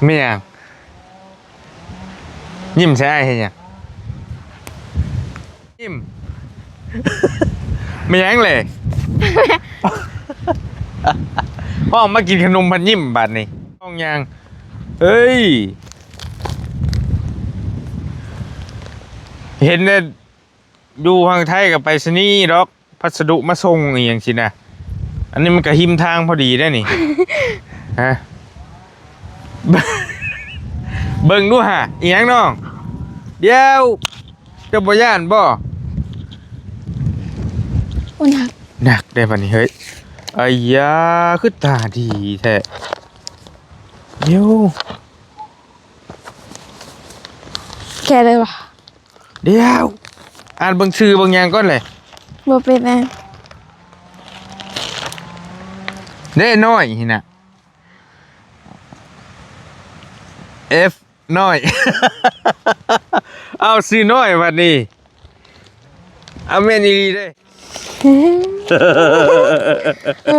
ไม่ยังยิ้มใช่ไหมยังยิ้มไม่ยังเลยพ่อมากินขนมพันยิ้มบัดนี่ห้องยังเฮ้ยเห็นเนี่ยดูทางไทยกับไปสนีดอกพัสดุมาส่งอย่างสินะอันนี้มันกระหิมทางพอดีได้นี่ ฮะ เบิ่งดูฮะอีหยังน้องเดี๋ยวเจ้าบ่ย่านบ่โอ้หนักหนักได้ปะนี่เฮ้ยไอ้ยาคือตาดีแท้เดี๋ยว แกเลยวะเดี๋ยวอ่านเบิ่งชื่อเบิ่งหยังก่อนเลยบ่เป็นแน่เด้น้อยนี่น่ะ F น้อย เอาซื้อน้อยบัดนี้เอาแม่นอีหลีเด้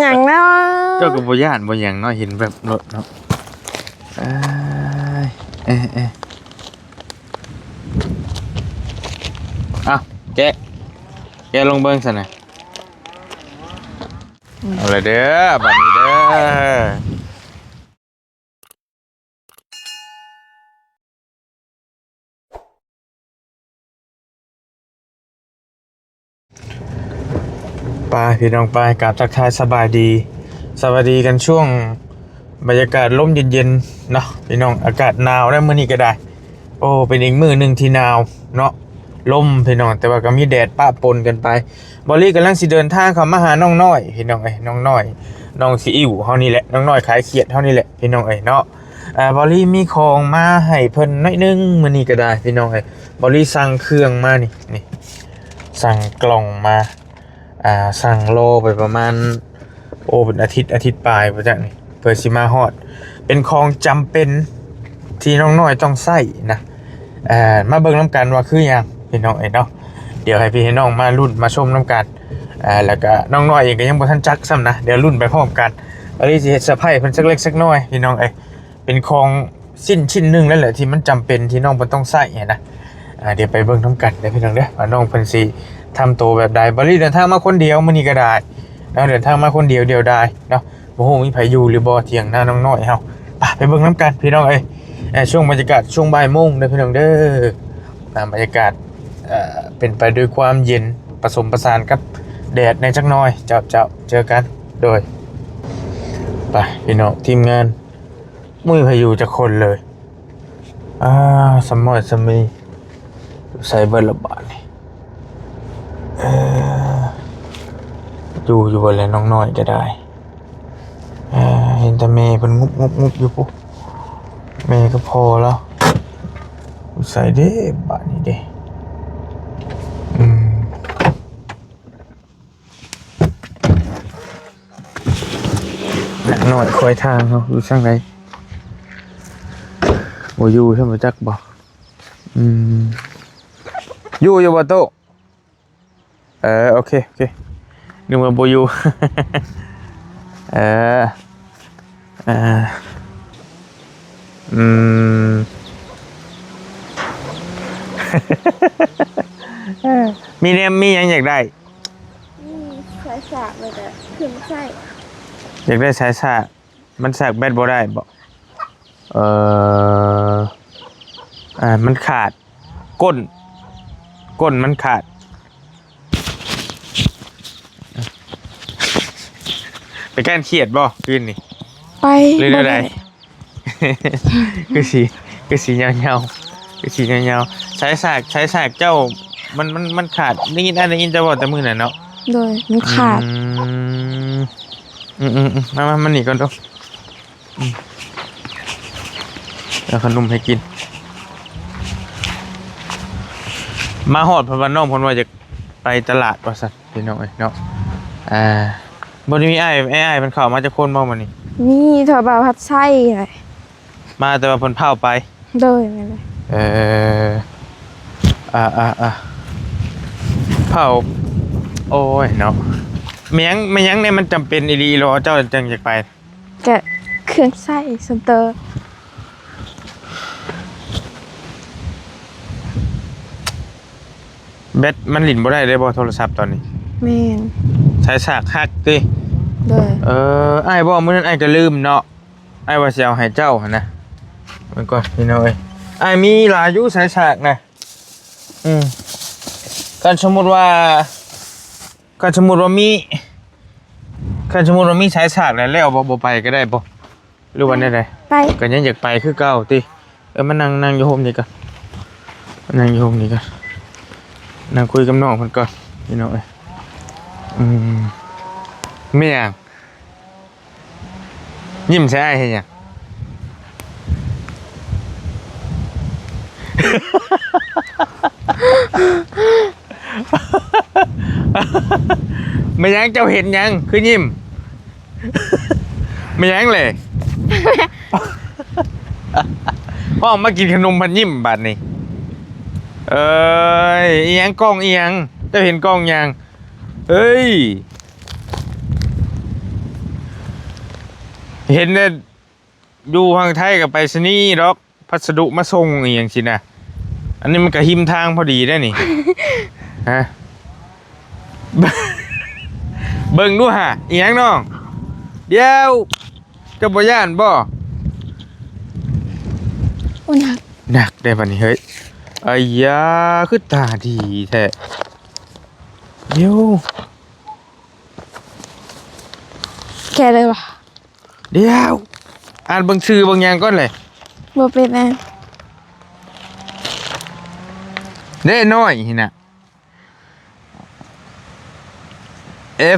หยังเนาะเจ้าก็บ่ย่านบ่หยังเนาะเห็นแบบรถเนาะเอ้ยเอาแกะลงเบิ่งซั่นน่ะเอาเลยเด้อบัดนี้เด้อไปพี่น้องไปกับทักทายสบายดีกันช่วงบรรยากาศร่มเย็นๆเนาะพี่น้องอากาศหนาวได้มื้อนี้ก็ได้โอ้เป็นอีกมื้อนึงที่หนาวเนาะลมพี่น้องแต่ว่าก็มีแดดปะปนกันไปบอลลี่กำลังสิเดินทางเข้ามาหาน้องน้อยพี่น้องน้องน้อยน้องซีอิ๊วเฮานี่แหละน้องน้อยขายเขียดเฮานี่แหละพี่น้องเนาะบอลลี่มีของมาให้เพิ่นน้อยนึงมื้อนี้ก็ได้พี่น้องบอลลี่สั่งเครื่องมานี่สั่งกล่องมาสั่งโลไปประมาณเป็นอาทิตย์ปลายประจักนี่เพื่อสิมาฮอดเป็นของจำเป็นที่น้องน้อยต้องใส่นะมาเบิ่งน้ำกันว่าคือหยังพี่น้องเนาะเดี๋ยวให้พี่ให้น้องมารุ่นมาชมน้ำกันแล้วก็น้องน้อยเองก็ยังบ่ทันจักซ้ำนะเดี๋ยวรุ่นไปพร้อมกันอันนี้สิเฮ็ดเซอร์ไพรส์เพิ่นสักเล็กสักน้อยพี่น้องเป็นของชิ้นนึงนั่นแหละที่มันจำเป็นที่น้องเพิ่นต้องใส่นะเดี๋ยวไปเบิ่งน้ำกันเด้อพี่น้องเด้อว่าน้องเพิ่นสิทำตัวแบบใดบริเดินทางมาคนเดียวมื้อนี้ก็ได้เดินทางมาคนเดียวได้เนาะบ่ฮู้มีไผอยู่หรือบ่เที่ยงหน้าน้องน้อยเฮาไปเบิ่งน้ำกันพี่น้องช่วงบรรยากาศช่วงบ่ายโมงเด้อพี่น้องเด้อบรรยากาศเป็นไปด้วยความเย็นผสมผสานกับแดดในจักหน่อยเจ้าเจอกันโดยไปพี่น้องทีมงานมุ้ยพายุจะคนเลยสมอยสมีใส่เบอร์ละบาทนี่อยู่บนแล้วน้องน้อยก็ได้เห็นแต่เมย์เป็นงุบอยู่ปุ๊เมย์ก็พอแล้วใส่เด้บาทนี้เด้หน่อยคอยทางเขาอยู่ช่างไรโอ้ยู่ใช่ไหมจักบอกอยู่บ่โตโอเคนึกว่าโบยูมีเนี่ยมียังอยากได้สายสากเลยแต่ขึ้นใช่อยากได้สายสากมันสากแบตบ่ได้บ่มันขาดก้นมันขาดไปแก้นเขียดบ่ขึ้นนี่ไปเรื่อยๆได้คือสีเงาคือสีเงาใช้สากเจ้ามันขาดนี่ได้ยินจะบอกแต่มือน่ะเนาะโดยมันขาดมันหนีก่อนทุกแล้วขนมให้กินมาหอดพวันน้องพนว่าจะไปตลาดว่าสัตว์พี่น้องเนาะบนนี้มีไอ้มันเข้ามาจะโค่นบ้างมันนี่นี่ถั่วบาพัดไส้เลยมาแต่ว่าผลเผาไปโดยไม่เลยเผาโอ้ยเนาะไม่ยั้งเนี่ยมันจำเป็นอีหลีรอเจ้าจังอยากไปแกะเครื่องไส้สเตอร์ แบตมันหลินบ่ได้เลยบ่โทรศัพท์ตอนนี้ แม่น ใช้สากหักติ โดย อ้ายบ่มื้อนั้นอ้ายก็ลืมเนาะอ้ายว่าสิเอาให้เจ้าหั่นนะมันก่อนพี่น้องเอ้ยอ้ายมีหลายอยู่สายสากนะกันสมมุติว่ามีสายสากแล้วบ่ไปก็ได้บ่หรือว่าได้ ไป ก็ยังอยากไปคือเก่าติมานั่งอยู่โฮมนี่ก่อนนั่งอยู่โฮมนี่ก่อนนั่งคุยกับน้องเพิ่นก่อนพี่น้องเอ้ยไม่หยังยิ้มใส่อ้ายเฮ็ดหยัง ไม่หยังเจ้าเห็นหยังคือยิ้ม ไม่หยังเลย พ่อมากินขนมพันยิ้มบัดนี้อีหยังกล้องอีหยังเจ้าเห็นกล้องยังเฮ้ยเห็นเนี่ยอยู่ทางไทยกับไปสนีย์ดอกพัสดุมาส่งอีหยังสินะอันนี้มันก็หิมทางพอดีได้นี่ ฮะ เบิ่งดูฮะอีหยังน้องเดี๋ยวเจ้าบ่ย่านบ่ อุนัก หนักได้บัดนี้เฮ้ยไอ้ยาคือตาดีแท้เดี๋ยว แกเลยวะ เดี๋ยวอ่านเบิ่งชื่อเบิ่งหยังก่อนเลย บ่เป็นแน่ เด้น้อยนี่น่ะ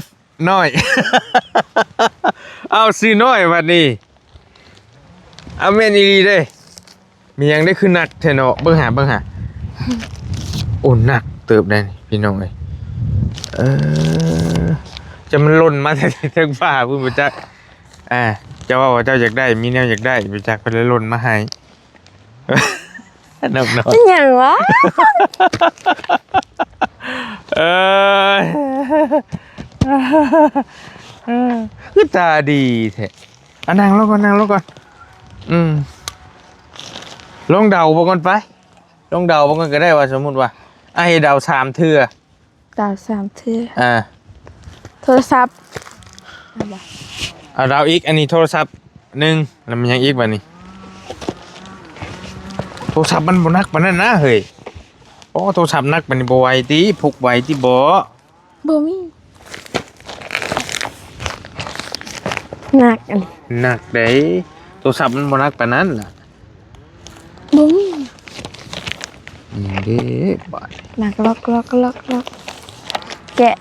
F น้อย เอาซื้อน้อยบัดนี้เอาแม่นอีหลีเด้มีหยังได้คือหนักแท้เนาะเบิ่งหาโอ้หนักเติบได้นี่พี่น้องเอ้ยจะมันหล่นมาแต่ถึงฟ้าพุ่นบ่จักเจ้าว่าเจ้าอยากได้มีแนวอยากได้บ่จักเพิ่นเลยหล่นมาให้ นก เป็นหยังวะ คือตาดีแท้นั่งลงก่อนลองเดาบ่ก่อนไปลองเดาบ่ก่อนก็ได้ว่าสมมุติว่าให้เดา3เทื่อ ดาว3เทื่อ อ่า โทรศัพท์ เอาเดาอีกอันนี้โทรศัพท์1แล้วมันยังอีกบัดนี้โทรศัพท์มันบ่หนักปานนั้นนะเฮ้ยโอ้โทรศัพท์หนักปานนี้บ่ไหวติพกไหวติบ่ บ่มีหนักอัน หนักเด้โทรศัพท์มันบ่หนักปานนั้นน่ะ บ่มี นี่เด้บาด หนักล็อกแกะ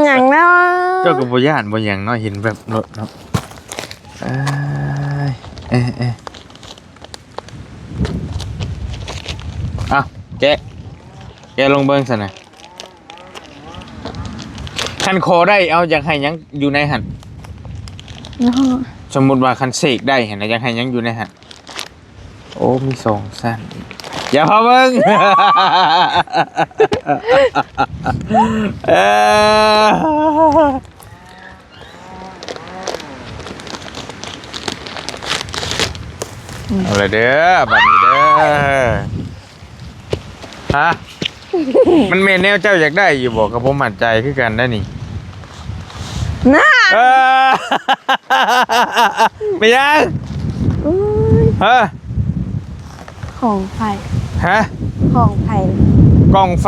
หยังเนาะ เจ้าก็บ่ย่านบ่หยังเนาะเห็นแบบรถเนาะอ้าวแกลงเบิ่งซั่นน่ะคันคอได้เอาอยากให้หยังอยู่ในหั่น เนาะ สมมุติว่าคันเสกได้หั่นน่ะอยากให้หยังอยู่ในหั่นโอ้มี2สั้นอย่าพาเบิ่ง เอาเลยเด้อบัดนี้เด้อฮะ มันเมนแนวเจ้าอยากได้อยู่บอกกับผมมั่นใจคือกันได้นี่ น่า ไม่ยัง อุ้ย ฮะ ของไผ ฮะ ของไผ กล่องไฟ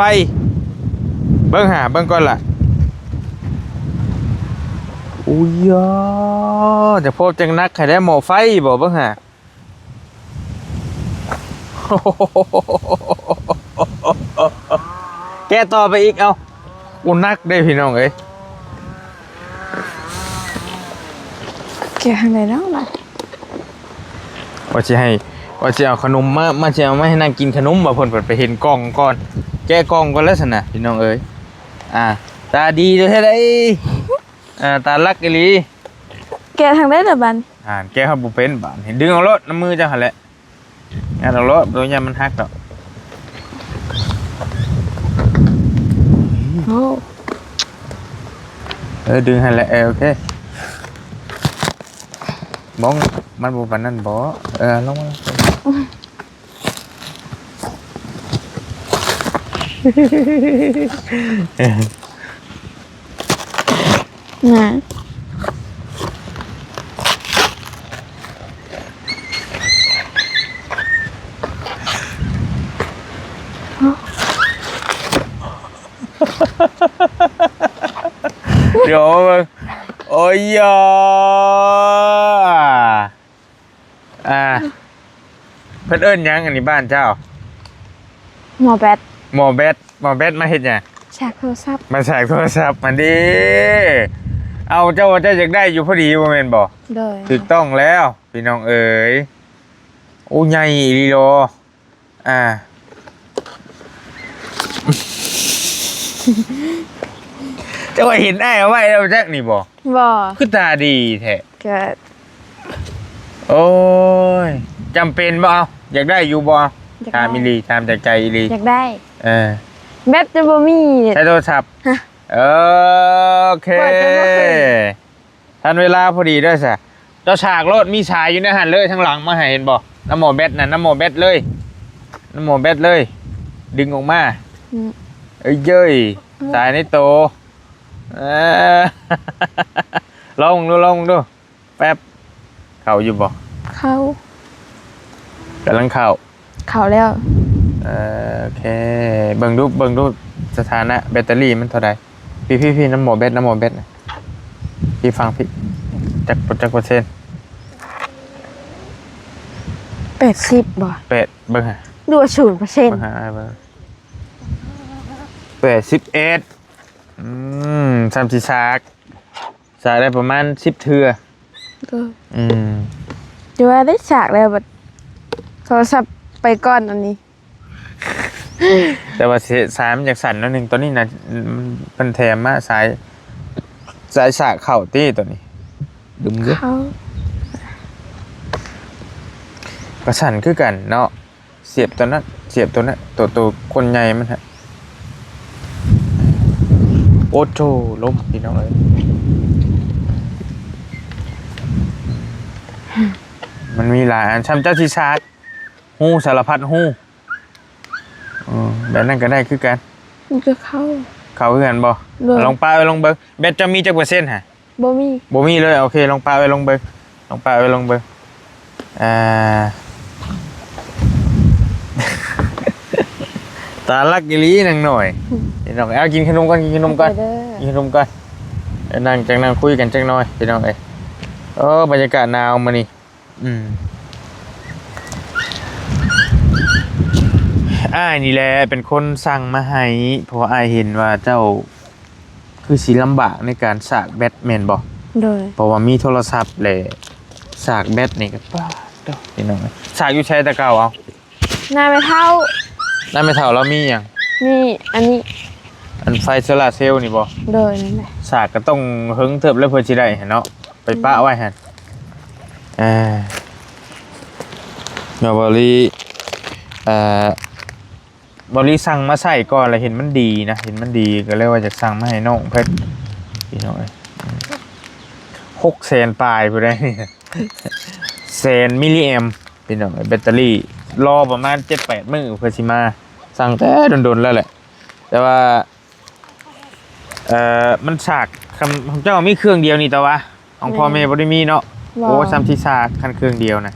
เบิ้งหาเบิ้งก่อนล่ะอุ้ยยอจะพบจังนักใครได้หมอไฟบอกเบิ้งหา แกต่อไปอีกเอาอุนักได้พี่น้องเอ้ย แกะทางไหนเนาะล่ะ ว่าจะเอาขนมมาจะเอามาให้นั่งกินขนมบ่เพิ่นเปิดไปเห็นกล่องก่อนแกะกล่องก่อนแล้วซั่นน่ะพี่น้องเอ้ยตาดีเด้อแท้ไดตาลักอีหลี แกะทางไหนเด้อบัน แกะเฮาบ่เป็นบาดเห็นดึงเอารถน้ำมือจังหั่นแหละงั้นเอารถโดยยามมันหักดอก โอ้ ดึงหั่นแหละโอเคบ้องมันบ่ปานนั้นบ่ลงมา นะ เดี๋ยวโอ้ยยอเพิ่นเอิ้นหยังอันนี้บ้านเจ้า หมอแบท หมอแบทมาเฮ็ดหยัง ฉากโทรศัพท์ มาแสกโทรศัพท์มาดิเอาเจ้าว่าเจ้าอยากได้อยู่พอดีบ่แม่นบ่ โดย ถูกต้องแล้วพี่น้องเอ๋ยโอ้ใหญ่อีหลีโลเจ้าว่าเห็นอ้ายเอาไว้แล้วจักนี่บ่ บ่ คือตาดีแท้ เกิด โอ้ยจำเป็นบ่เอาอยากได้อยู่บ่ถามอีหลีถามจากใจอีหลี อยากได้ เ แบตจะบ่มี ใช้โทรศัพท์ ฮะ โอเค เปิดจนบ่ขึ้น ทันเวลาพอดีด้วยสะเจ้าฉากรถมีสายอยู่ในหันเลยทั้งหลังมาให้เห็นบ่น้ำหมอแบตน่ะน้ำหมอแบตเลยน้ำหมอแบตเลย ดึงออกมา อืม เอ้ยเย้ยสายในโตเอ้อ ลองดูแป๊บเข้าอยู่บ่ เข้าก ำลังเข้า เข้าแล้ว โอเคเบิ่งดูสถานะแบตเตอรี่มันเท่าใดพี่น้ำหมอแบตน่ะพี่ฟังพี่จักเปอร์เซ็นต์ 80บ่ เป็ดเบิ่งฮะ ดูว่า0% เบิ่งฮะเบิ่ง81ทำสิซากได้ประมาณ10เทื่อ เออ อืม ดูว่าได้ฉากแล้วบัดโทรศัพท์ไปก่อนอันนี้ แต่ว่าสายมันอยากสั่นนิดนึงตัวนี้นะมันเป็นแถมมาสายสากเข่าตี้ตัวนี้ดึงเยอะ เขา กระสั่นคือกันเนาะเสียบตัวนั้นตัวคนใหญ่มันฮะโอ้โจล้มพี่น้องเลยมันมีหลายอันช้ำเจ้าชีชาร์หูสารพัดหูแบบนั้นก็ได้คือกัน มันจะเข้า เขาคือกันบ่ เลย ลองปาไปลงเบิกแบตจะมีจักเปอร์เซ็นต์ฮะ บ่มี บ่มีเลยโอเคลองปาไปลงเบิกตาลักอีหลีนังหน่อยพี่น้องเอากินขนมก่อน ไปเด้อ กินขนมก่อนเดี๋ยวนั่งคุยกันจังหน่อยพี่น้องเอ้ยบรรยากาศหนาวมานี่อ้ายนี่แหละเป็นคนสั่งมาให้เพราะว่าอ้ายเห็นว่าเจ้าคือสิลำบากในการสากแบตแม่นบ่ โดย เพราะว่ามีโทรศัพท์แหละสากแบตนี่ก็ป้าเด้อพี่น้องเอ้ยสากอยู่ใช้แต่เก่าเอา หน้าไม่เท่า นั่นไม่เท่าแล้วมีหยัง นี่อันนี้ อันไฟโซลาร์เซลล์นี่บ่ โดยนั่นแหละ สากก็ต้องเฮิงเทิบแล้วเพื่อสิได้หั่นเนาะไปป้าไว้หั่นเนาะบริบริสั่งมาใส่ก่อนแล้วเห็นมันดีนะเห็นมันดีก็เลยว่าจะสั่งมาให้น้องเพิ่นพี่น้องเอ้ย600,000ปลายพุ่นได้นี่ 100,000มิลลิแอมพี่น้องเอ้ยแบตเตอรี่รอประมาณ 7-8 มื้อเพื่อสิมาสั่งแต่โดนๆแล้วแหละแต่ว่ามันฉากของเจ้ามีเครื่องเดียวนี่แต่ว่าของพ่อแม่บ่ได้มีเนาะโอ้ซ้ำที่ฉากคันเครื่องเดียวนะ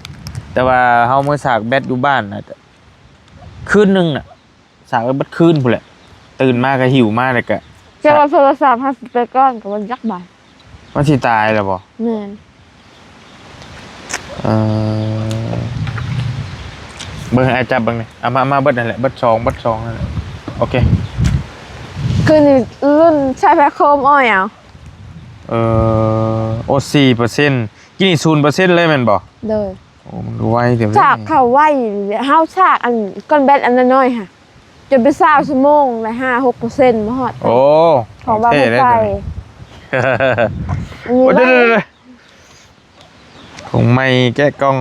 แต่ว่าเฮามื้อฉากแบตอยู่บ้านน่ะคืนนึงน่ะฉากเบิดคืนพุ่นแหละตื่นมาก็หิวมากเลยก็ จะเอาโทรศัพท์50ไปก่อนกับวันยักษ์บาท มันสิตายแล้วบ่ แม่น เบิ่งให้อาจับเบิ่งนี่เอามาเบิดนั่นแหละเบิด2นั่นแหละโอเค คือนี่รุ่นใช้แพ็คโคมอ้อยเอา โอ้4%กินนี่ 0% เลยแม่นบ่ โดย โอ้มันไวเดี๋ยว ฉากเข้าไว้เฮาฉากอันก้อนแบตอันน้อยๆค่ะจนไป20ชั่วโมงละ5-6%บ่ฮอด โอ้ ของบ้าน โอเค ไฟ ได้เลย อันนี้ โอ้เดี๋ ไว้ ยวถุงไม้แกะกล่อง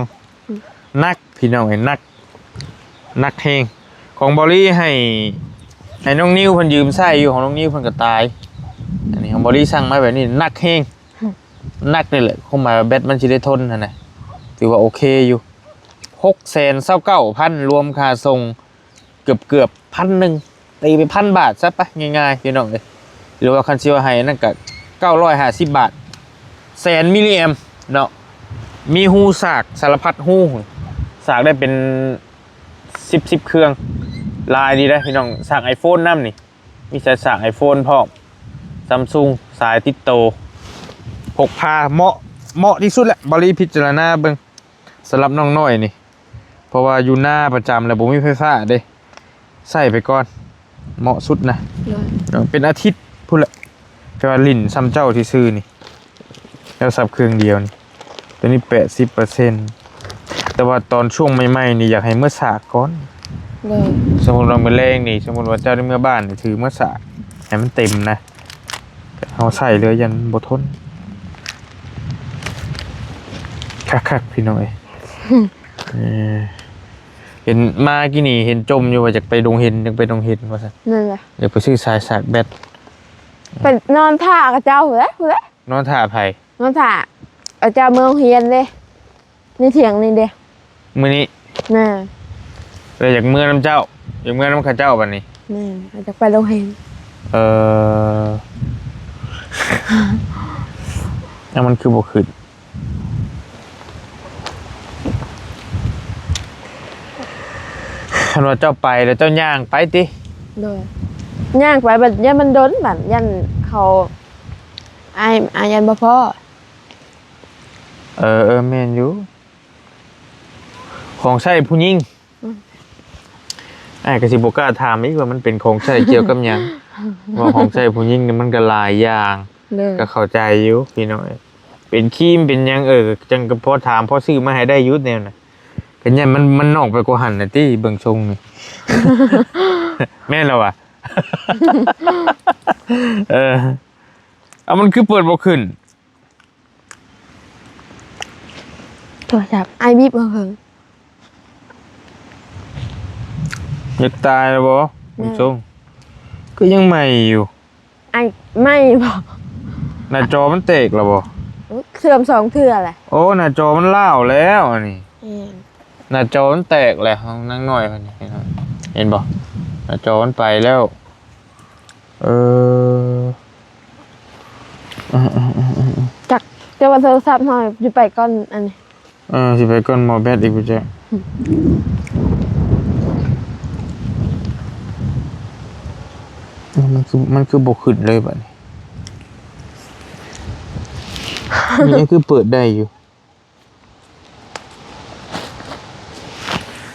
นักพี่น้องเห็นนักเฮงของบอลลี่ให้น้องนิ้วเพิ่นยืมใส่อยู่ของน้องนิ้วเพิ่นก็ตายอันนี้ของบอลลี่สั่งมาแบบนี้นักเฮงนักนี่แหละคงหมายว่าแบตมันสิได้ทนนั่นน่ะถือว่าโอเคอยู่629,000รวมค่าส่งเกือบ1,000 ตีไป1,000 บาทซะไปง่ายๆพี่น้องเอ้ยหรือว่าคันสิว่าให้นั่นก็950 บาทแสนมิลลิแอมเนาะมีหูสากสารพัดหูสากได้เป็น10เครื่องลายดีได้พี่น้องสาก iPhone นำนี่มีสาก iPhone พร้อม Samsung สายติดโตพกพาเหมาะที่สุดแหละบริพิจารณาเบิ่งสำหรับน้องน้อยนี่เพราะว่าอยู่หน้าประจำแล้วบ่มีไฟฟ้าเด้ใส่ไปก่อนเหมาะสุดนะเป็นอาทิตย์พูดละแต่ว่าลิ้นซ้ำเจ้าที่ซื้อนี่แล้วสับเครื่องเดียวนี่ตัวนี้ 80% แต่ว่าตอนช่วงใหม่ๆนี่อยากให้เมื่อสากก่อนสมมุติว่ามื้อแรงนี่สมมุติว่าเจ้าได้เมื่อบ้านนี่ถือเมื่อสากให้มันเต็มนะเอาใส่เลยยันบ่ทนคักๆพี่น้อย เห็นมากี่นี่เห็นจมอยู่ว่าจะไปดงเห็นยังไปดงเห็นว่าซั่น นั่นแหละ เดี๋ยวไปซื้อสายสาดแบต เป็นนอนท่ากับเจ้าเหรอเหรอน อนท่าไผ นอนท่าเอาเจ้าเมืองเฮียนเลยนี่เถียงนี่เด้ มื้อนี้ น่ะ เลยอยากเมื่อน้ำเจ้าอยากเมื่อน้ำข้าเจ้าบัดนี้ น่ะเอาจะไปโรงเรียน แล้วมันคือบ่ขึ้นคันว่าเจ้าไปแล้วเจ้าย่างไปติ โดยย่างไปบัดยันมันโดนบัดยันเขาอายยันบ่พอ แม่นอยู่ของใช้ผู้หญิงอ้ายก็สิบ่กล้าถามอีกว่ามันเป็นของใช้เกี่ยวกับหยังว่าของใช้ผู้หญิงนี่มันก็หลายอย่าง เลย ก็เข้าใจอยู่พี่น้อยเป็นครีมเป็นหยังจังก็พอถามพอซื้อมาให้ได้อยุดแนวน่ะก็เนี่ยมันนอกไปกว่าหันน่ะติเบิ่งทรงนี่ แม่นแล้วอ่ะ เอามันคือเปิดบ่ขึ้น โทรศัพท์ไอบีบมาเพิ่ง อยากตายแล้วบ่เบิ่งทรงก็ยังใหม่อยู่ ไอไม่บอก หน้าจอมันแตกแล้วบ่ เสื่อมสองเทื่อแหละ โอ้หน้าจอมันร้าวแล้วอันนี้หน้าจอมันแตกแล้วของนางน้อยเพิ่นนี่เห็นบ่หน้าจอมันไปแล้วจักจะมาโทรศัพท์หน่อยอยู่ไปก่อนอันนี้ สิไปก่อนหมอแบตอีกบ่จ๊ะมันคือบ่ขึ้นเลยบัดนี้นี่คือเปิดได้อยู่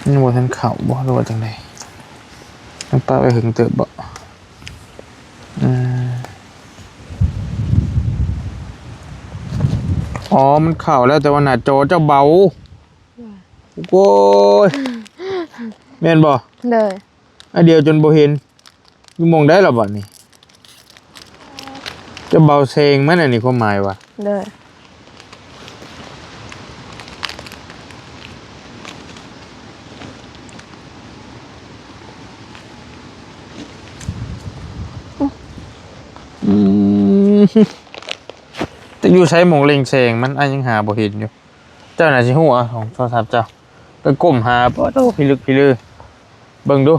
นี่บ่ทันเข้าบ่หรือว่าจังได๋ต้องป้าไปหึงเติบบ่อ๋อมันเข้าแล้วแต่ว่าหน้าจอเจ้าเบาโอ้ยแม่นบ่ เลย อันเดียวจนบ่เห็นอยู่มองได้แล้วบัดนี้จะเบาเซงมันอันนี้ความหมายว่า เลยแต่อยู่ใช้หมองเล็งแสงมันอันยังหาบ่เห็นอยู่เจ้าน่ะสิฮู้ของโทรศัพท์เจ้าไปก้มหาบ่โตพิลึกพิลือเบิ่งดู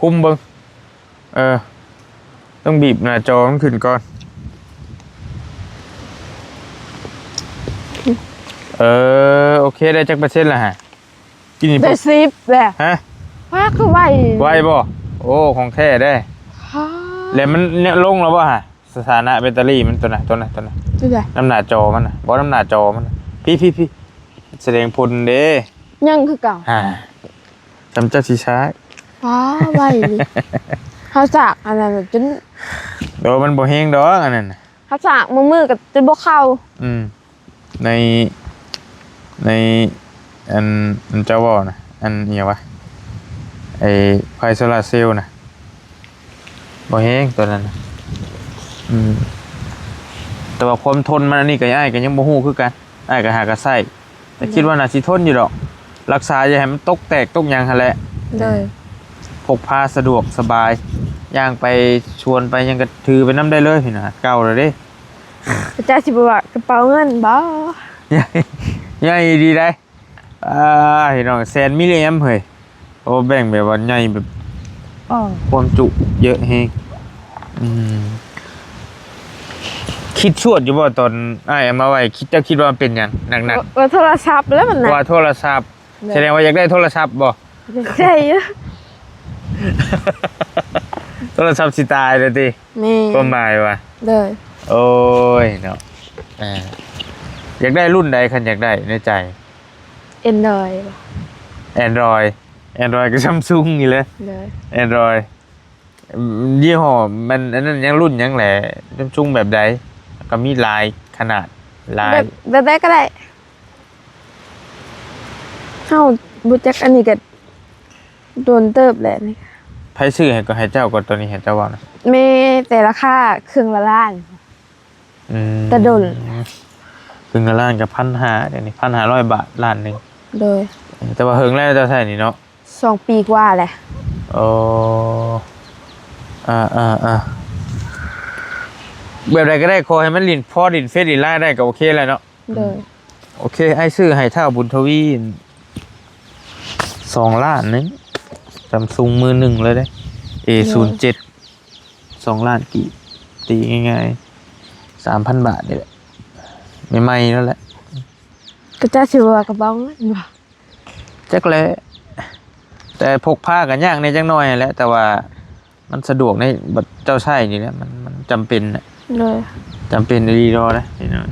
คุ้มๆเบิ่งต้องบีบหน้าจอมันขึ้นก่อนโอเคได้จักเปอร์เซ็นต์แล้วฮะกินนี่ ได้ซิปแหละ ฮะ ว่าคือไหว ไวบ่โอ้ของแท้ได้แล้วมันเนี่ยลงแล้วบ่ฮะสถานะแบตเตอรี่มันตัวไหน ดูเลย น้ำหน้าจอมันน่ะบ่น้ำหน้าจอมันน่ะพี่แสดงผลเด้ ยังคือเก่า จำเจ้าสิช้า ว้าไหวดิเขาจากอันนั้นจน เดี๋ยวมันบ่แห้งดอกอันนั้นน่ะ เขาจากมือกับจนบ่เข้า ในอันเจ้าว่านะอันเอียวะไอ้ไฟโซลาร์เซลล์นะบ่แห้งตัวนั้นน่ะแต่ว่าความทนมันอันนี้ก็อ้ายก็ยังบ่ฮู้คือกันอ้ายก็หากระใส่แต่คิดว่าน่าสิทนอยู่ดอกรักษาอย่าให้มันตกแตกตกหยังหั่นแหละ เลย พกพาสะดวกสบายย่างไปชวนไปยังก็ถือไปน้ำได้เลยพี่นะเก่าเลยเด้ อาจารย์สิบอกว่ากระเป๋าเงินบ่ ใหญ่ดีได้พี่น้องแสนมิลลิแอมเฮ้ยโอ้แบ่งแบบว่าใหญ่แบบ อ้อความจุเยอะแฮงคิดชวดอยู่บ่ตอนอ้ายเอามาไว้คิดว่าเป็นหยังหนัก ว่าโทรศัพท์แล้วมัน ๆว่าโทรศัพท์แสดงว่าอยากได้โทรศัพท์บ่ ใช่เยอะ โทรศัพท์สิตายเลยติ แม่ ก็หมายว่า เลย โอ้ยเนาะอยากได้รุ่นใดคันอยากได้ในใจ Android Android ก็ Samsung นี่แหละ เลย Android ยี่ห้อมันอันนั้นยังรุ่นยังแหละ Samsung แบบใดก็มีลายขนาดลาย แบบได้ก็ได้เฮาบ่จักอันนี้ก็โดนเติบแหละนี่ ไผซื้อให้ก็ให้เจ้าก่อนตัวนี้ให้เจ้าว่านะ แม่แต่ราคาครึ่งละล้าน แต่โดน ครึ่งละล้านกับ1,500เดี๋ยวนี้1,500 บาทล้านหนึง โดย แต่ว่าเฮิงแล้วเจ้าใช้นี่เนาะ 2 ปีกว่าแหละ โอ้แบบใดก็ได้ขอให้มันลินพอลินเฟซลินไลน์ได้ก็โอเคแล้วเนาะ โดย โอเคไอ้ซื้อให้เท่าบุญทวี2 ล้านนึงSamsung มือหนึ่งเลยได้ A07 2 ล้านกี่ตีง่ายๆ 3,000 บาทนี่แหละใหม่ๆแล้วแหละ ก็จะสิว่ากระเป๋าเงินบ่ จักแลแต่พกพากันยากในจังน้อยแหละแต่ว่ามันสะดวกในบัดเจ้าใช้นี่แหละมันจำเป็นน่ะ เลย จำเป็นดีรอนะพี่น้อง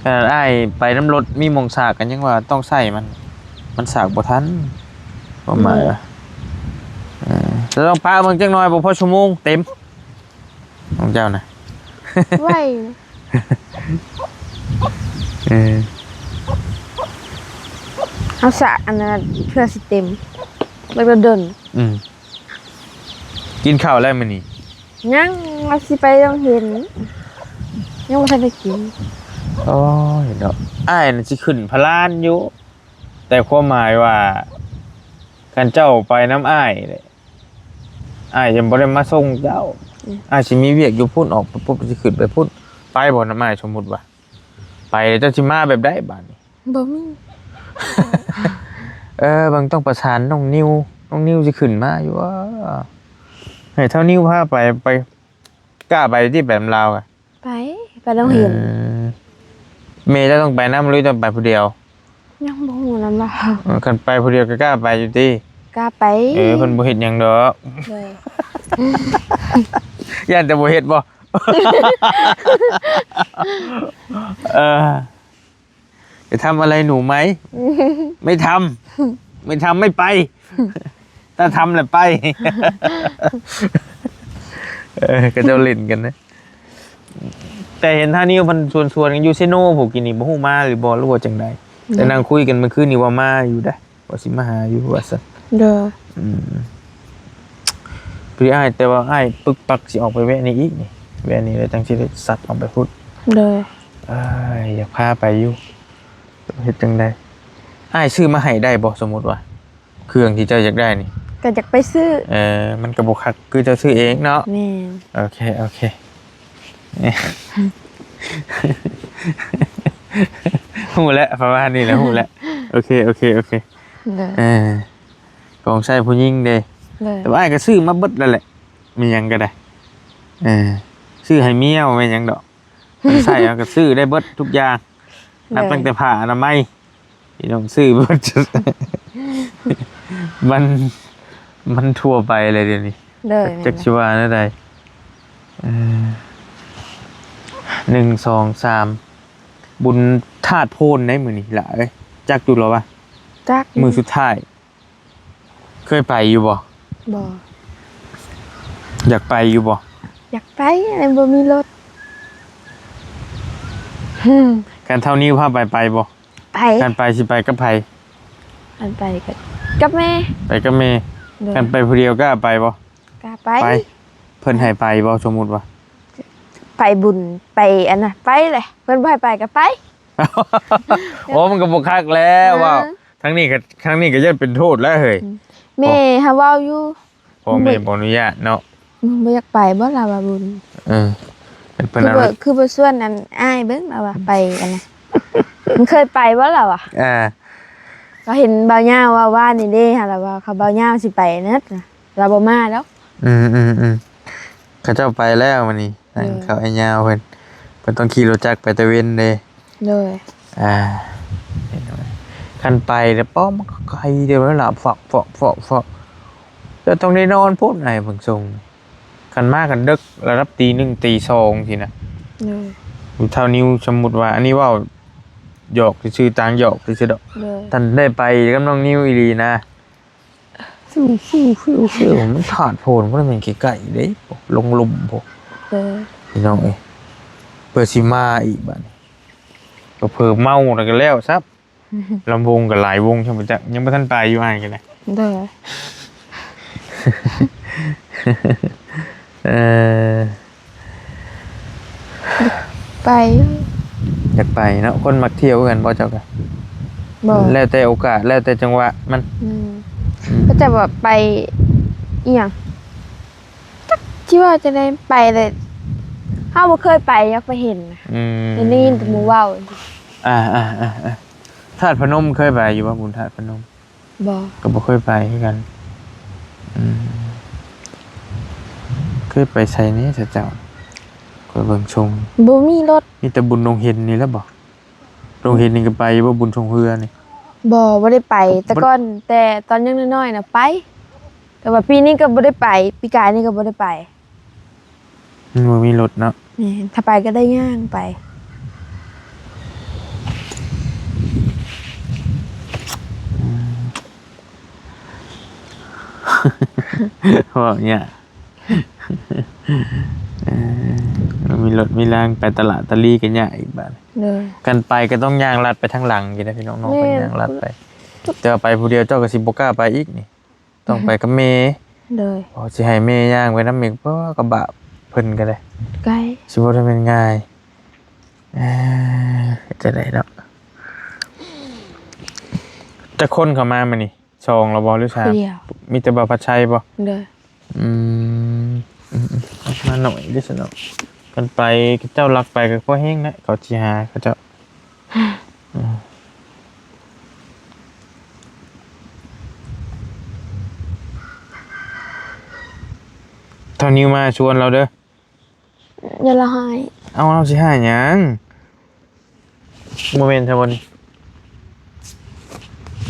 ขนาดอ้ายไปน้ำรถมีมงสากกันยังว่าต้องใส่มันสากบ่ทันประมาณว่าจะต้องปาเบิ่งจังน้อยบ่พอชั่วโมงเต็มของเจ้านะ ไว้ เอาสระอันนั้นเพื่อสิเต็มแล้วก็เดิน กินข้าวแล้วมื้อนี้ ยังว่าสิไปต้องเห็นยังบ่ทันได้กิน โอ้ยเนาะอ้ายน่ะสิขึ้นพลานอยู่ แต่ความหมายว่าคันเจ้าไปน้ำอ้ายเลยอ้ายยังบ่ได้มาส่งเจ้าอ้ายสิมีเวียกอยู่พุ่นออกปุ๊บสิขึ้นไปพุ่นไปบ่น้ำอ้ายสมมุติว่าไปเจ้าสิมาแบบใดบัดนี้ บ่มี บางต้องประสานน้องนิวสิขึ้นมาอยู่ว่าให้เท่านิวพาไปกล้าไปที่แบบลาวอ่ะ ไปต้องเห็น เมย์จะต้องไปน้ำหรือจะไปผู้เดียว ยังบ่ฮู้นำล่ะ คันไปผู้เดียวก็กล้าไปอยู่ติ กล้าไป เพิ่นบ่เฮ็ดหยังดอก เลย ย่านแต่บ่เฮ็ดบ่ จะทำอะไรหนูไหม ไม่ทำไม่ไป ถ้าทำแหละไป ก็จะเล่นกันนะ แต่เห็นท่านี้มันชวนกันอยู่เซโน่ผมกินนี่บ่ฮู้มาหรือบ่รู้ว่าจังไดแต่นั่งคุยกันเมื่อคืนนี่ว่ามาอยู่ได้ว่าสิมาหาอยู่ว่าซั่น เด้อ พี่อ้ายแต่ว่าอ้ายปึกปักสิออกไปแวะนี่อีกนี่แวะนี่แล้วจังสิได้สัตว์ออกไปพุด เด้อ อยากพาไปอยู่เฮ็ดจังได๋อ้ายซื้อมาให้ได้บ่สมมุติว่าเครื่องที่เจ้าอยากได้นี่ ก็อยากไปซื้อ มันก็บ่คักคือเจ้าซื้อเองเนาะ แม่น โอเคหูแล้วประมาณนี้แหละหูแล้วโอเค เด้อ ของใช้ผู้หญิงเด้ เด้อ แต่ว่าอ้ายก็ซื้อมาเบิดแล้วแหละมีหยังก็ได้ซื้อให้เมียแม่นหยังดอกใช้ก็ซื้อได้เบิดทุกอย่างนับตั้งแต่ผ้าอนามัยพี่น้องซื้อเบิด มันทั่วไปเลยเดี๋ยวนี้ เด้อ จักชิวานั่นใด1 2 3บุญธาตุโพนได้มื้อนี้ล่ะเอ้ยจักจุดแล้ววะ จัก มือสุดท้าย เคยไปอยู่บ่ บ่ อยากไปอยู่บ่ อยากไปแต่บ่มีรถ การเท่านี้พาไปบ่ ไป การไปสิไปกับไผ อันไปกับแม่ ไปกับแม่ เด้อ การไปผู้เดียวก็ไปบ่ กล้าไป ไปเพิ่นให้ไปบ่สมมุติว่า ไปบุญไปอันน่ะไปเลยเพิ่นบ่ให้ไปก็ไป โอ้มันก็บ่คักแล้วว้าวทั้งนี้ก็จะเป็นโทษแล้วเฮ้ย แม่หาเว้าอยู่ พ่อแม่บ่อนุญาตเนาะ บ่อยากไปบ่ล่ะว่าบุญ เป็นเพิ่น คือ อะไร คือบ่ส่วนอันอ้ายเบิ่งล่ะว่าไปอันน่ะมันเคยไปบ่ล่ะวะ ก็เห็นบ่าวย่าว่านี่เด้หั่นล่ะว่าเขาบ่าวย่าสิไปนัดน่ะเราบ่มาแล้ว เขาเจ้าไปแล้วมื้อนี้นั่นเขาไอ้ยาวเพิ่นต้องขี่รถจักรไปตะเวนเด้ เลย อ่าเห็นไหมคันไปแล้วป้อมนก็ไกลเดี๋ยวแล้วหลับฝอกแล้วต้องได้นอนพูดไหนเบิ่งทรงคันมากกันดึกระดับตีหนึ่งตีสองทีนะ เลย อยู่เท่านิ้วสมมุติว่าอันนี้ว่าหยอกชื่อต่างหยอกชื่อดอก เลย ท่านได้ไปกับน้องนิ้วอีหลีนะฟิวมันถาดโผล่ก็เป็นไก่เด้ลงลุมพวก เลย พี่น้องเอ้ยเปิดซิมาอีกบ้านก็เพิ่มเมาแล้วก็แล้วซับลำวงกับหลายวงใช่ไหมจ๊ะยังไม่ทันไปอยู่อ่านกันเลย เลย เออ ไป อยากไปเนาะคนมักเที่ยวกันบ่เจ้ากัน บอก แล้วแต่โอกาสแล้วแต่จังหวะมัน ก็จะแบบไปอีหยังคิดว่าจะได้ไปเลยถ้าบ่เคยไปอยากไปเห็นนะ ในนี่แต่หมูว่าว ธาตุพนมเคยไปอยู่ป่ะบุญธาตุพนม บอก ก็บ่เคยไปคือกันเคยไปไสนี่เจ้าเคยเบิ่งชง บ่มีรถ มีแต่บุญดงเห็นนี่แล้วบ่ดงเห็นนี่ก็ไปบ่บุญชงเฮือนี่ บ่ได้ไป แต่ก่อนแต่ตอนยังน้อยๆน่ะไป แต่ว่าปีนี้ก็บ่ได้ไปปีกายนี่ก็บ่ได้ไป มันบ่มีรถเนาะ นี่ถ้าไปก็ได้ย่างไป ว่าเนี่ยมันมีรถมีรางไปตลาดตะลีกันเนี่ยอีกบ้าน เลย กันไปก็ต้องย่างลัดไปทางหลังกินนะพี่น้องๆไปย่างลัดไปแต่ว่าไปผู้เดียวเจ้าก็สิบ่กล้าไปอีกนี่ต้องไปกับเมย์ เลย พอสิให้เมย์ย่างไปน้ำอีกเพราะว่ากระบะเพิ่นก็ได้ ไกล สิบ่ได้เป็นง่ายจะได้ดอกจะคนเข้ามามื้อนี่ซองแล้วบ่หรือ คือ 3 เดียว มีแต่บ่าวพัดชัยบ่ เลย เอามาหน่อยดิฉันเนาะกันไปเจ้ารักไปก็พอแห้งนะเขาจีหาเขาเจ้าเท่านี้มาชวนเราเด้อ อย่าละหาย เอาสิหาหยังโมเมนต์เท่านี้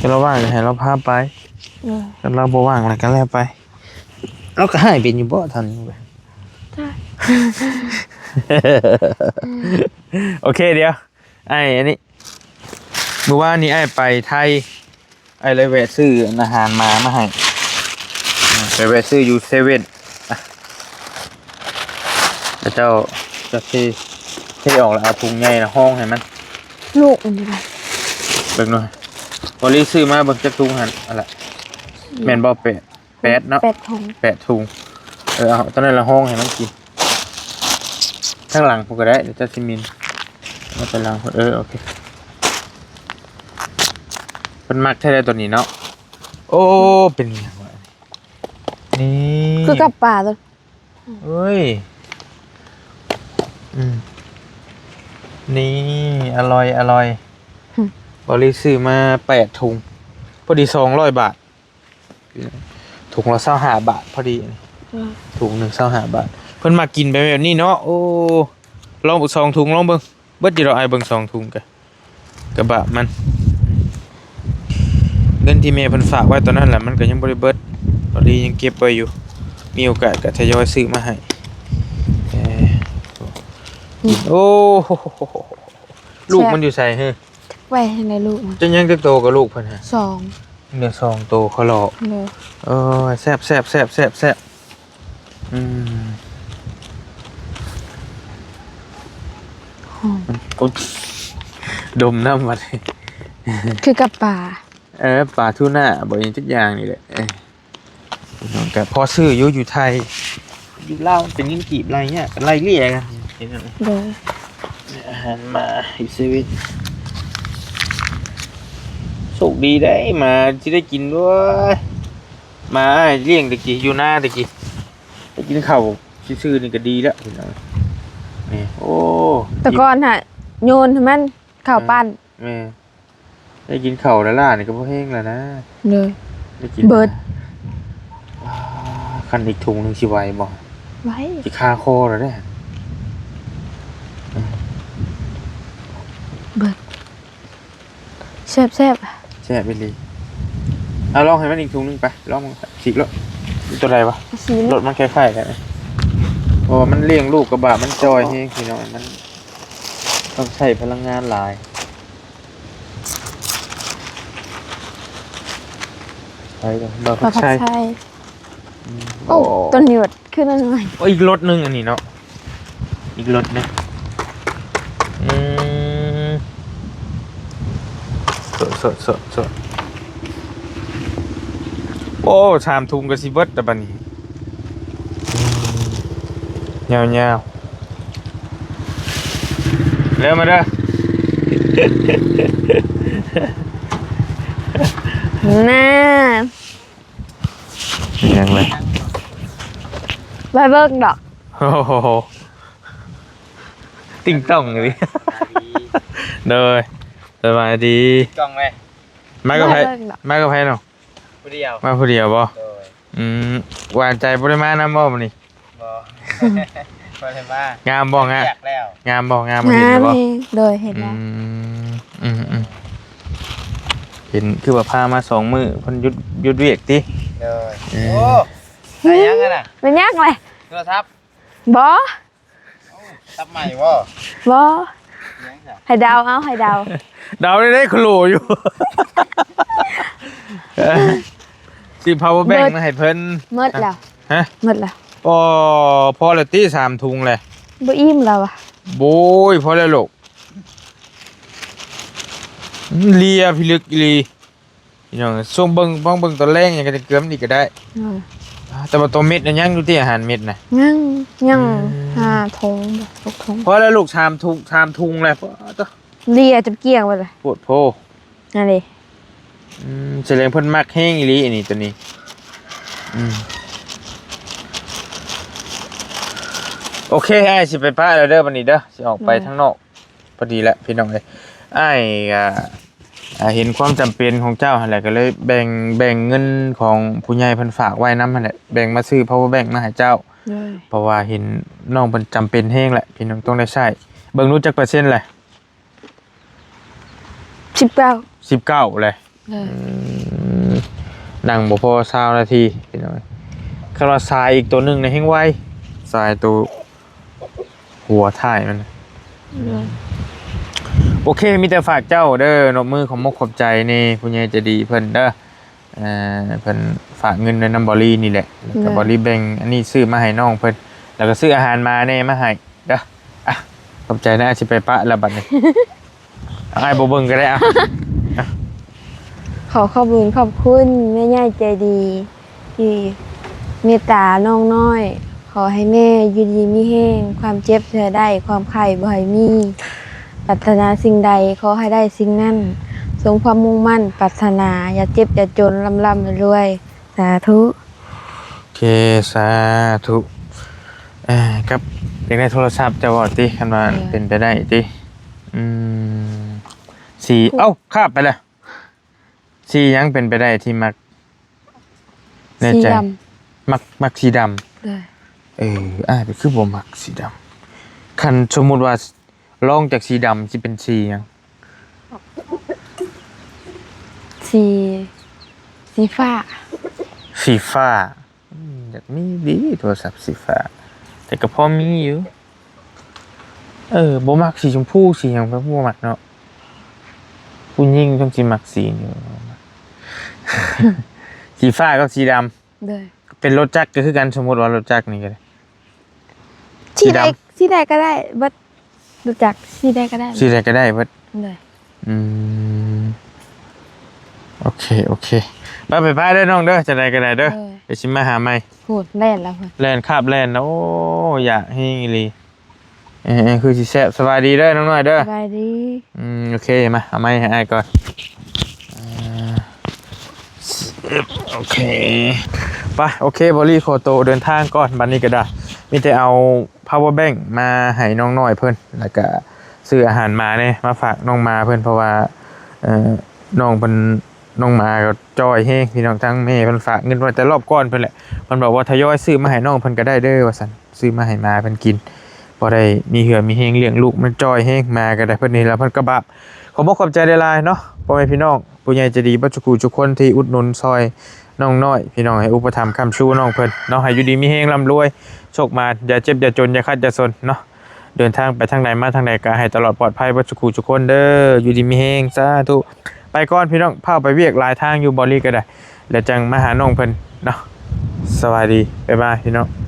จะเราว่างจะให้เราพาไป เลย ถ้าเราบ่ว่างอะไรก็แล้วไปเราก็ให้เป็นอยู่บ่เท่านี้ไป ใช่ โอเคเดี๋ยวไอ้อันนี้เมื่อวานนี้ไอ้ไปไทยไอ้เลยแวะซื้ออาหารมาให้ไปแวะซื้ออยู่เซเว่นแล้วเจ้าจะที่ออกแล้วเอาถุงใหญ่นะห้องให้มัน ลูกมันอยู่ไหน เบิ่งหน่อยบริซื้อมาเบิ่งจักถุงหันอะไรแม่นบ่แปดเนาะ 8 ถุง เอาตอนนั้นละห้องให้มันกินข้างหลังผมก็ได้เดี๋ยวจะซิมินมาไปหลังโอเคเป็นมักแท้ๆตัวนี้เนาะโอ้เป็นไงวะนี่ คือกับป่าตัว เฮ้ยนี่อร่อยบริซื้อมา8 ถุงพอดี200 บาทถุงละ25 บาทพอดีถุงหนึ่ง25 บาทเพิ่นมากินไปแบบนี้เนาะโอ้ลองเบิ่ง2 ถุงลองเบิ่งเบิดอยู่ดอกไอ้เบิ่ง2 ถุงกระบะมันเงินที่แม่เพิ่นฝากไว้ตอนนั้นแหละมันก็ยังบ่ได้เบิดพอดียังเก็บไว้อยู่มีโอกาสก็ทยอยซื้อมาให้โอ้ลูกมันอยู่ไสเฮ้ย ไว้ให้ในลูกมัน จะยังจะโตกับลูกเพิ่นฮะ 2 เดี๋ยว2 โตเขาหลอก เลย แซ่บอุ๊ยดมน้ำมาเลย คือกับป่า ปลาทูน่าบ่ยังทุกอย่างนี่แหละก็พอซื้ออยู่ไทยอยู่ลาวเป็นเงินกีบไรเนี่ยไรเรียกันเห็นไหม เลย อาหารมาอีกชีวิตโชคดีได้มาที่ได้กินด้วยมาเลี้ยงตะกี้อยู่หน้าตะกี้ได้กินข้าวซื่อๆนี่ก็ดีแล้วพี่น้องนี่โอ้ แต่ก่อนฮะโยนให้มันข้าวปั้น แม่ได้กินข้าวแล้วล่ะนี่ก็พอแห้งแล้วนะ เลย ได้กิน เบิด ข คันอีกถุงหนึงสิไหวบ่ ไว้ สิคาคอแล้วเด้อ เบิดแซ่บ แซ่บไปเลยเอาลองให้มันอีกถุงหนึงไปลองสิรถตัวใดวะ ๆสี รถมันคล้ายๆกันนะเพราะว่ามันเลี้ยงลูกกระบะมันจอยเฮงพี่น้องมันต้องใช้พลังงานหลายไปกันบ่ ปลา พัก ผัก ใช้ ไทยโอ้ต้นหยวดขึ้นมาหน่อย โอ้อีกรถหนึงอันนี้เนาะอีกรถนึงอืมสดโอ้ชามทุงกระสิเบิดแต่บัดนี้ยาวๆเร็วมาเด้อ น่า ยังเลย ไว้เบิกดอก โอ้โหติ้งต้องเลยเด้อสบายดี กล้องไหม มากับไผ ไว้เบิกดอก มากับไผเนาะ ผู้เดียว มาผู้เดียวบ่ โดย หวานใจบ่ได้มานำบ่มื้อนี้ บอ พอเห็นว่าง ามบ่งาม อยากแล้ว งามบ่งามบ่เห็น น้ำ บ่ เองโดยเห็น อื แล้ว มเห็นคือว่าพามา2มื้อเพิ่นหยุดเวียกติ โดย เออ โอ้ใส่ยังกันน่ะ เป็นยักษ์เลย โทรศัพท์ บอ ทับใหม่บ่ บอ ยังจ้ะ ให้เดาวเอาให้เดาว ดาวได้ครูอยู่ สิ power bank มาให้เพิ่น หมดแล้ว ฮะ หมดแล้ว พอแล้วติ3ถุงเลย บ่อิ่มแล้วอ่ะ โบยพอแล้วลูกเลียพิลึกอีหลีอย่างส่งเบิ่งบ้องเบิ่งตอนแรกอย่างก็จะเกลือมนอีกก็ได้ แต่ว่าตัวเม็ดน่ะยังอยู่ที่อาหารเม็ดน่ะ ยังห้าทงหกทง พอแล้วลูกชามทุงเลยพอตัว เลียจะเกลี้ยงไปเลย ปวดโพ นั่นดิ แสดงเพิ่นมักแห้งอีหลีอันนี้ตัวนี้โอเคอ้ายสิไปป้าแล้วเด้อบัดนี้เด้อสิออกไปข้างนอกพอดีแล้วพี่น้องเอ้ยอ้ายเห็นความจำเป็นของเจ้าหั่นแหละก็เลยแบ่งเงินของผู้ใหญ่เพิ่นฝากไว้นำหั่นแหละแบ่งมาซื้อ power bank มาให้เจ้า เลย เพราะว่าเห็นน้องเพิ่นจำเป็นแฮงแหละพี่น้องต้องได้ใช้เบิ่งรู้จักเปอร์เซ็นต์แหละ 19 19เลย เลย นั่งบ่พอ20นาทีพี่น้องคำว่าสายอีกตัวหนึงในแฮงไวสายตัวหัวท้ายมัน เลย โอเคมีแต่ฝากเจ้าเด้อนบมือของมกขอบใจนี่ผู้ใหญ่ใจะดีเพิ่นเด้อเพิ่นฝากเงินในน้ำบอรี่นี่แหละแล้วก็บอรี่แบ่งอันนี้ซื้อมาให้น้องเพิ่นแล้วก็ซื้ออาหารมาแน่มาให้เด้ออ่ะขอบใจนะสิไปปะแล้วบัดนี้ เอาไอ้บ่เบิ่งก็ได้อ่ะ ขอบคุณแม่ย่าใจดีที่เมตตาน้องน้อย ขอให้แม่อยู่ดีมีแห้งความเจ็บเธอได้ความไข้บ่ให้มีปรารถนาสิ่งใดขอให้ได้สิ่งนั้นสมความมุ่งมั่นปรารถนาอย่าเจ็บอย่าจนร่ำรวยสาธุ โอเคสาธุครับอยากได้โทรศัพท์จะบอกติคันว่าเป็นไปได้ติสีเอ้าคาบไปเลยสียังเป็นไปได้ที่มักแน่ สี ใจ ด มักสีดำ ำเลย ไปคือบ่มักสีดำคันสมมุติว่าลองจากสีดำสิเป็นสีหยัง สีฟ้า สีฟ้าอยากมีดีโทรศัพท์สีฟ้าแต่ก็พอมีอยู่บ่มักสีชมพูสีหยังก็บ่มักเนาะผู้หญิงต้องสิมักสีนี่บ่มัก สีฟ้ากับสีดำ เลย เป็นรถจักรก็คือกันสมมุติว่ารถจักรนี่ก็ได้ สี สี ดำ ใดก็ได้เบัดรู้จักสีใดก็ได้ สีใดก็ได้เบิด เลย โอเคไปพาเด้อน้องเด้อจะได้ก็ได้เด้อเดี๋ยวสิมาหาใหม่ พูดเล่นแล้วเพิ่น แล่นคาบแล่นนะโอ้อยากให้อีหลีคือสิแซ่บสบายดีเด้อน้องน้อยเด้อ สบายดี โอเคมาเอาไม้ให้อ้ายก่อนโอเคไปโอเคบอลี่โคโตเดินทางก่อนบัดนี้ก็ได้มีแต่เอา power bank มาให้น้องน้อยเพิ่นแล้วก็ซื้ออาหารมาเนี่ยมาฝากน้องมาเพิ่นเพราะว่าน้องเพิ่น น้องหมาก็จอยแฮงพี่น้องทั้งแม่เพิ่นฝากเงินไว้แต่รอบก่อนเพิ่นแหละเพิ่นบอกว่าทยอยซื้อมาให้น้องเพิ่นก็ได้เด้อว่าซั่นซื้อมาให้หมาเพิ่นกินบ่ได้มีเหือมีแฮงเลี้ยงลูกมันจอยแฮงมาก็ได้เพิ่นนี่แล้วเพิ่นก็บาปขอบอกขอบใจหลายๆเนาะพ่อแม่พี่น้องผู้ใหญ่ใจดีบ่ทุกผู้ทุกคนที่อุดหนุนซอยน้องน้อยพี่น้องให้อุปถัมภ์ค้ำชูน้องเพิ่นเนาะให้อยู่ดีมีแฮงร่ำรวยโชคมาอย่าเจ็บอย่าจนอย่าขัดอย่าซนเนาะเดินทางไปทางไหนมาทางไหนก็ให้ตลอดปลอดภัยบ่ทุกผู้ทุกคนเด้ออยู่ดีมีแฮงสาธุไปก่อนพี่น้องพาไปเวียกหลายทางอยู่บ่ลีก็ได้แล้วจังมาหาน้องเพิ่นเนาะสวัสดีบ๊ายบายพี่น้อง